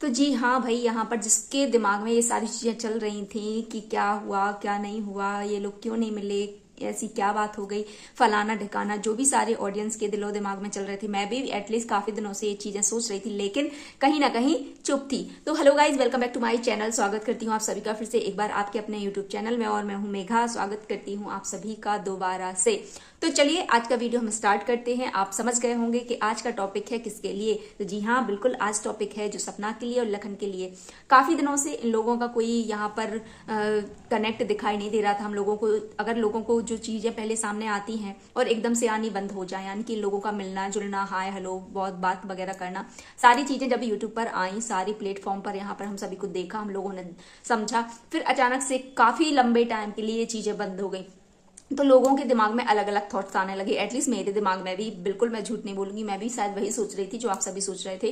तो जी हाँ भाई, यहाँ पर जिसके दिमाग में ये सारी चीजें चल रही थी कि क्या हुआ क्या नहीं हुआ, ये लोग क्यों नहीं मिले, ऐसी क्या बात हो गई, फलाना ढिकाना, जो भी सारे ऑडियंस के दिलो दिमाग में चल रहे थे, मैं भी एटलीस्ट काफी दिनों से ये चीजें सोच रही थी, लेकिन कहीं ना कहीं चुप थी। तो hello guys, welcome back to my channel. स्वागत करती हूँ आप सभी का फिर से एक बार आपके अपने यूट्यूब चैनल में, और मैं हूँ मेघा। स्वागत करती हूँ आप सभी का दोबारा से। तो चलिए आज का वीडियो हम स्टार्ट करते हैं। आप समझ गए होंगे कि आज का टॉपिक है किसके लिए। तो जी हाँ, बिल्कुल आज टॉपिक है जो सपना के लिए और लखन के लिए। काफी दिनों से इन लोगों का कोई यहाँ पर कनेक्ट दिखाई नहीं दे रहा था हम लोगों को। अगर लोगों को जो चीजें पहले सामने आती हैं और एकदम से आनी बंद हो जाए, यानी कि इन लोगों का मिलना जुलना, हाय हेलो, बहुत बात वगैरह करना, सारी चीजें जब यूट्यूब पर आई, सारी प्लेटफॉर्म पर यहाँ पर हम सभी को देखा, हम लोगों ने समझा, फिर अचानक से काफी लंबे टाइम के लिए ये चीजें बंद हो गई। तो लोगों के दिमाग में अलग अलग थॉट्स आने लगे। एटलीस्ट मेरे दिमाग में भी, बिल्कुल मैं झूठ नहीं बोलूंगी, मैं भी शायद वही सोच रही थी जो आप सभी सोच रहे थे,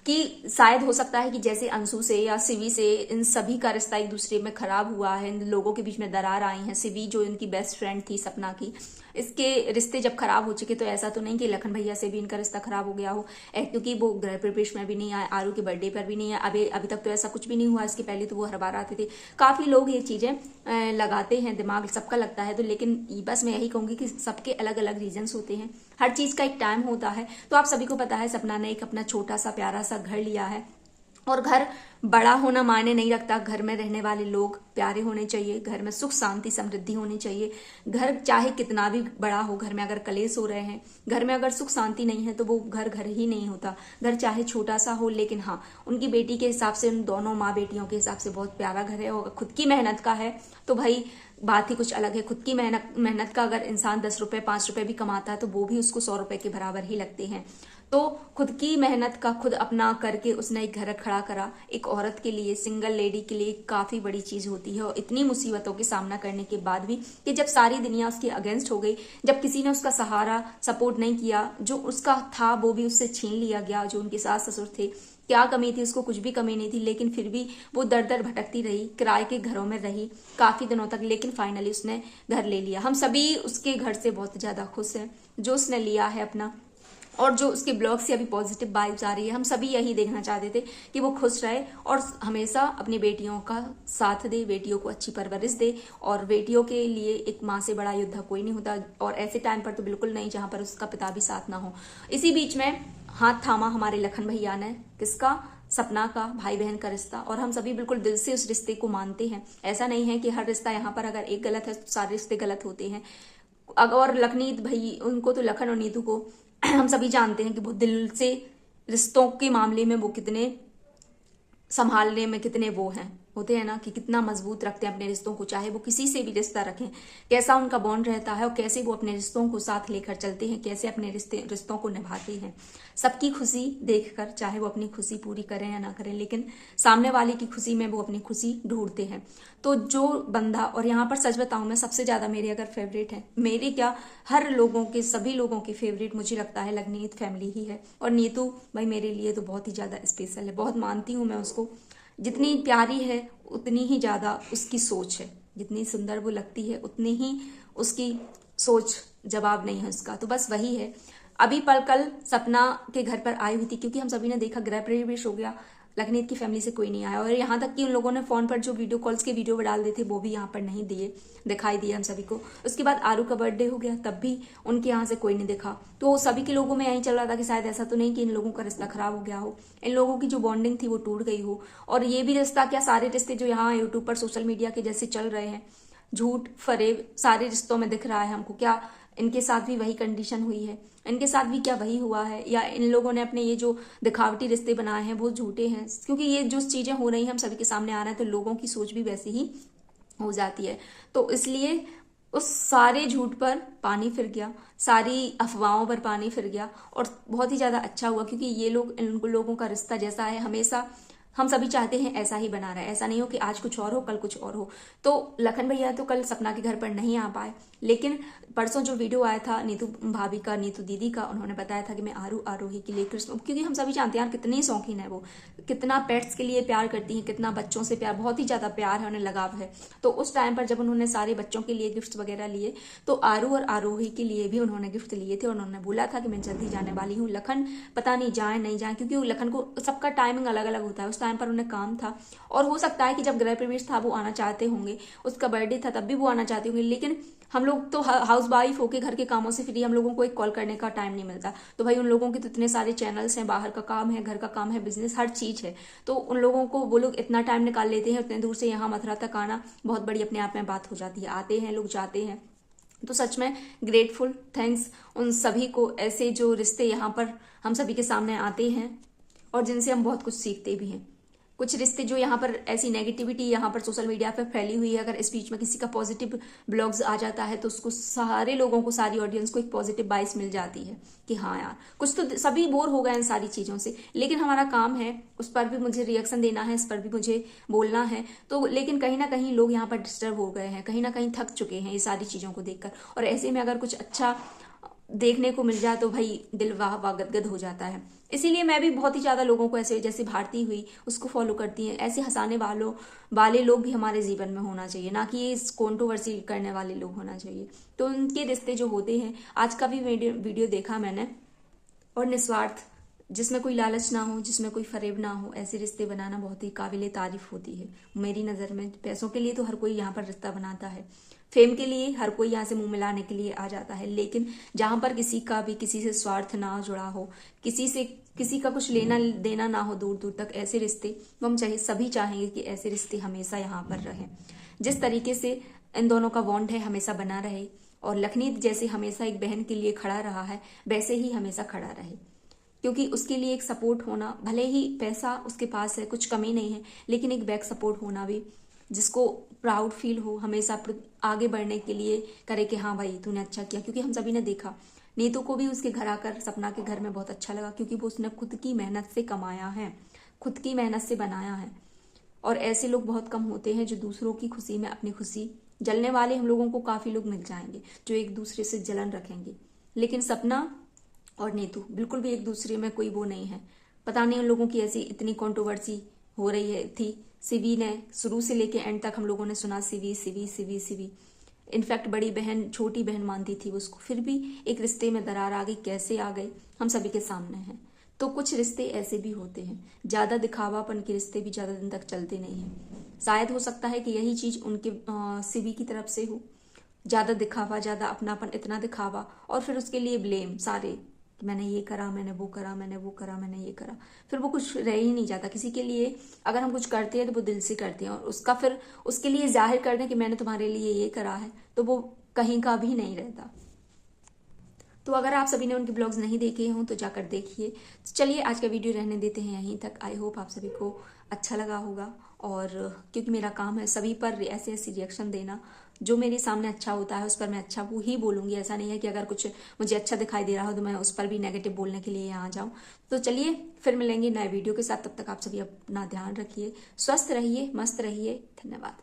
कि शायद हो सकता है कि जैसे अंशु से या सिवी से इन सभी का रिश्ता एक दूसरे में खराब हुआ है, इन लोगों के बीच में दरार आई है। सिवी जो इनकी बेस्ट फ्रेंड थी सपना की, इसके रिश्ते जब खराब हो चुके, तो ऐसा तो नहीं कि लखन भैया से भी इनका रिश्ता खराब हो गया हो, क्योंकि वो गृह प्रवेश में भी नहीं आए, आरू के बर्थडे पर भी नहीं आए, अभी तक तो ऐसा कुछ भी नहीं हुआ। इसके पहले तो वो हर बार आते थे। काफी लोग ये चीजें लगाते हैं, दिमाग सबका लगता है। तो लेकिन बस मैं यही कहूंगी कि सबके अलग अलग रीजंस होते हैं, हर चीज का एक टाइम होता है। तो आप सभी को पता है, सपना ने एक अपना छोटा सा प्यारा सा घर लिया है, और घर बड़ा होना मायने नहीं रखता। घर में रहने वाले लोग प्यारे होने चाहिए, घर में सुख शांति समृद्धि होनी चाहिए। घर चाहे कितना भी बड़ा हो, घर में अगर कलेश हो रहे हैं, घर में अगर सुख शांति नहीं है, तो वो घर घर ही नहीं होता। घर चाहे छोटा सा हो, लेकिन हाँ, उनकी बेटी के हिसाब से, उन दोनों माँ बेटियों के हिसाब से बहुत प्यारा घर है। और खुद की मेहनत का है तो भाई बात ही कुछ अलग है। खुद की मेहनत का अगर इंसान 10 रुपए 5 रुपए भी कमाता है, तो वो भी उसको 100 रुपए के बराबर ही लगते हैं। तो खुद की मेहनत का खुद अपना करके उसने एक घर खड़ा करा। एक औरत के लिए, सिंगल लेडी के लिए काफी बड़ी चीज होती है। और इतनी मुसीबतों के सामना करने के बाद भी, कि जब सारी दुनिया उसके अगेंस्ट हो गई, जब किसी ने उसका सहारा सपोर्ट नहीं किया, जो उसका था वो भी उससे छीन लिया गया, जो उनके सास ससुर थे, क्या कमी थी, उसको कुछ भी कमी नहीं थी, लेकिन फिर भी वो दर दर भटकती रही, किराए के घरों में रही काफी दिनों तक, लेकिन फाइनली उसने घर ले लिया। हम सभी उसके घर से बहुत ज्यादा खुश हैं, जो उसने लिया है अपना, और जो उसके ब्लॉग से अभी पॉजिटिव वाइब्स आ रही है। हम सभी यही देखना चाहते थे कि वो खुश रहे और हमेशा अपनी बेटियों का साथ दे, बेटियों को अच्छी परवरिश दे। और बेटियों के लिए एक माँ से बड़ा योद्धा कोई नहीं होता, और ऐसे टाइम पर तो बिल्कुल नहीं जहां पर उसका पिता भी साथ ना हो। इसी बीच में हाथ थामा हमारे लखन भैया ने, किसका? सपना का, भाई बहन का रिश्ता। और हम सभी बिल्कुल दिल से उस रिश्ते को मानते हैं। ऐसा नहीं है कि हर रिश्ता यहाँ पर अगर एक गलत है तो सारे रिश्ते गलत होते हैं। और लखनीत भाई, उनको तो, लखन और नीतू को हम सभी जानते हैं कि वो दिल से रिश्तों के मामले में वो कितने संभालने में कितने वो हैं, होते हैं ना, कि कितना मजबूत रखते हैं अपने रिश्तों को। चाहे वो किसी से भी रिश्ता रखें, कैसा उनका बॉन्ड रहता है, और कैसे वो अपने रिश्तों को साथ लेकर चलते हैं, कैसे अपने रिश्तों को निभाते हैं। सबकी खुशी देखकर, चाहे वो अपनी खुशी पूरी करें या ना करें, लेकिन सामने वाले की खुशी में वो अपनी खुशी ढूंढते हैं। तो जो बंदा, और यहाँ पर सच बताऊं, मैं सबसे ज्यादा मेरे अगर फेवरेट है, मेरे क्या, हर लोगों के, सभी लोगों की फेवरेट मुझे लगता है लखनीत फैमिली ही है। और नीतू भाई मेरे लिए तो बहुत ही ज्यादा स्पेशल है, बहुत मानती हूँ मैं उसको। जितनी प्यारी है उतनी ही ज्यादा उसकी सोच है, जितनी सुंदर वो लगती है उतनी ही उसकी सोच, जवाब नहीं है उसका। तो बस वही है। अभी कल सपना के घर पर आई हुई थी, क्योंकि हम सभी ने देखा गृह प्रवेश हो गया, लखनीत की फैमिली से कोई नहीं आया, और यहाँ तक कि उन लोगों ने फोन पर जो वीडियो कॉल्स के वीडियो डाल दिए थे, वो भी यहाँ पर नहीं दिखाई दिए हम सभी को। उसके बाद आरू का बर्थडे हो गया, तब भी उनके यहाँ से कोई नहीं दिखा। तो सभी के लोगों में यही चल रहा था कि शायद ऐसा तो नहीं कि इन लोगों का रिश्ता खराब हो गया हो, इन लोगों की जो बॉन्डिंग थी वो टूट गई हो। और ये भी रिश्ता क्या, सारे रिश्ते जो यहाँ यूट्यूब पर सोशल मीडिया के जैसे चल रहे हैं, झूठ फरेब सारे रिश्तों में दिख रहा है हमको, क्या इनके साथ भी वही कंडीशन हुई है? इनके साथ भी क्या वही हुआ है? या इन लोगों ने अपने ये जो दिखावटी रिश्ते बनाए हैं वो झूठे हैं? क्योंकि ये जो चीजें हो रही हैं हम सभी के सामने आ रहा है, तो लोगों की सोच भी वैसी ही हो जाती है। तो इसलिए उस सारे झूठ पर पानी फिर गया, सारी अफवाहों पर पानी फिर गया, और बहुत ही ज्यादा अच्छा हुआ, क्योंकि ये लोग, इन लोगों का रिश्ता जैसा है, हमेशा हम सभी चाहते हैं ऐसा ही बना रहे। ऐसा नहीं हो कि आज कुछ और हो कल कुछ और हो। तो लखन भैया तो कल सपना के घर पर नहीं आ पाए, लेकिन परसों जो वीडियो आया था नीतू भाभी का, नीतू दीदी का, उन्होंने बताया था कि मैं आरोही के लिए कृष्ण, क्योंकि हम सभी जानते हैं यार कितनी शौकीन है वो, कितना पेट्स के लिए प्यार करती हैं, कितना बच्चों से प्यार, बहुत ही ज्यादा प्यार है, उन्हें लगाव है। तो उस टाइम पर जब उन्होंने सारे बच्चों के लिए गिफ्ट वगैरह लिए, तो आरू और आरोही के लिए भी उन्होंने गिफ्ट लिए थे। उन्होंने बोला था कि मैं जल्दी जाने वाली हूँ, लखन पता नहीं जाए नहीं जाए, क्योंकि लखन को सबका टाइमिंग अलग अलग होता है, उस टाइम पर उन्हें काम था, और हो सकता है कि जब गृह प्रवेश था वो आना चाहते होंगे, उसका बर्थडे था तब भी वो आना चाहते होंगे, लेकिन हम लोग तो हाउस वाइफ होके घर के कामों से फ्री, हम लोगों को एक कॉल करने का टाइम नहीं मिलता। तो भाई उन लोगों के तो इतने सारे चैनल्स हैं, बाहर का काम है, घर का काम है, बिजनेस, हर चीज है, तो उन लोगों को वो लोग इतना टाइम निकाल लेते हैं, उतने दूर से यहाँ मथुरा तक आना बहुत बड़ी अपने आप में बात हो जाती है। आते हैं लोग, जाते हैं, तो सच में ग्रेटफुल, थैंक्स उन सभी को, ऐसे जो रिश्ते यहाँ पर हम सभी के सामने आते हैं और जिनसे हम बहुत कुछ सीखते भी हैं। कुछ रिश्ते जो यहाँ पर ऐसी नेगेटिविटी यहाँ पर सोशल मीडिया पर फैली हुई है, अगर इस बीच में किसी का पॉजिटिव ब्लॉग्स आ जाता है तो उसको सारे लोगों को, सारी ऑडियंस को एक पॉजिटिव वाइब्स मिल जाती है कि हाँ यार कुछ तो, सभी बोर हो गए इन सारी चीजों से, लेकिन हमारा काम है, उस पर भी मुझे रिएक्शन देना है, इस पर भी मुझे बोलना है। तो लेकिन कहीं ना कहीं लोग यहाँ पर डिस्टर्ब हो गए हैं, कहीं ना कहीं थक चुके हैं ये सारी चीजों को देखकर, और ऐसे में अगर कुछ अच्छा देखने को मिल जाए तो भाई दिल वाह वाह गदगद हो जाता है। इसीलिए मैं भी बहुत ही ज्यादा लोगों को ऐसे, जैसे भारती हुई उसको फॉलो करती हैं, ऐसे हंसाने वाले लोग भी हमारे जीवन में होना चाहिए, ना कि ये कंट्रोवर्सी करने वाले लोग होना चाहिए। तो उनके रिश्ते जो होते हैं, आज का भी वीडियो देखा मैंने, और निस्वार्थ, जिसमें कोई लालच ना हो, जिसमें कोई फरेब ना हो, ऐसे रिश्ते बनाना बहुत ही काबिले तारीफ होती है मेरी नज़र में। पैसों के लिए तो हर कोई यहाँ पर रिश्ता बनाता है, फेम के लिए हर कोई यहाँ से मुंह मिलाने के लिए आ जाता है, लेकिन जहां पर किसी का भी किसी से स्वार्थ ना जुड़ा हो, किसी का कुछ लेना देना ना हो दूर दूर तक, ऐसे रिश्ते हम सभी चाहेंगे कि ऐसे रिश्ते हमेशा यहाँ पर रहें। जिस तरीके से इन दोनों का बॉन्ड है हमेशा बना रहे, और लखनीत जैसे हमेशा एक बहन के लिए खड़ा रहा है, वैसे ही हमेशा खड़ा रहे, क्योंकि उसके लिए एक सपोर्ट होना, भले ही पैसा उसके पास है, कुछ कमी नहीं है, लेकिन एक बैक सपोर्ट होना भी, जिसको प्राउड फील हो, हमेशा आगे बढ़ने के लिए करे कि हाँ भाई तूने अच्छा किया। क्योंकि हम सभी ने देखा, नीतू को भी उसके घर आकर सपना के घर में बहुत अच्छा लगा, क्योंकि वो उसने खुद की मेहनत से कमाया है, खुद की मेहनत से बनाया है। और ऐसे लोग बहुत कम होते हैं जो दूसरों की खुशी में अपनी खुशी, जलने वाले हम लोगों को काफी लोग मिल जाएंगे जो एक दूसरे से जलन रखेंगे, लेकिन सपना और नीतू बिल्कुल भी एक दूसरे में कोई वो नहीं है। पता नहीं उन लोगों की ऐसी इतनी कंट्रोवर्सी हो रही है थी। सिवी ने शुरू से लेके एंड तक हम लोगों ने सुना सिवी सिवी सिवी सिवी, इनफैक्ट बड़ी बहन छोटी बहन मानती थी उसको, फिर भी एक रिश्ते में दरार आ गई, कैसे आ गई हम सभी के सामने है। तो कुछ रिश्ते ऐसे भी होते हैं, ज्यादा दिखावापन के रिश्ते भी ज्यादा दिन तक चलते नहीं हैं। शायद हो सकता है कि यही चीज उनके सिवी की तरफ से हो, ज्यादा दिखावा, ज्यादा अपनापन, इतना दिखावा, और फिर उसके लिए ब्लेम सारे, मैंने ये करा, मैंने वो करा, मैंने वो करा, मैंने ये करा, फिर वो कुछ रह ही नहीं जाता किसी के लिए। अगर हम कुछ करते हैं तो वो दिल से करते हैं, और उसका फिर उसके लिए जाहिर कर दें कि मैंने तुम्हारे लिए ये करा है, तो वो कहीं का भी नहीं रहता। तो अगर आप सभी ने उनके ब्लॉग्स नहीं देखे हों तो जाकर देखिए। तो चलिए आज का वीडियो रहने देते हैं यहीं तक। आई होप आप सभी को अच्छा लगा होगा, और क्योंकि मेरा काम है सभी पर ऐसे ऐसे रिएक्शन देना, जो मेरे सामने अच्छा होता है उस पर मैं अच्छा वो ही बोलूंगी। ऐसा नहीं है कि अगर कुछ मुझे अच्छा दिखाई दे रहा हो तो मैं उस पर भी नेगेटिव बोलने के लिए यहाँ जाऊँ। तो चलिए फिर मिलेंगे नए वीडियो के साथ, तब तक आप सभी अपना ध्यान रखिए, स्वस्थ रहिए, मस्त रहिए। धन्यवाद।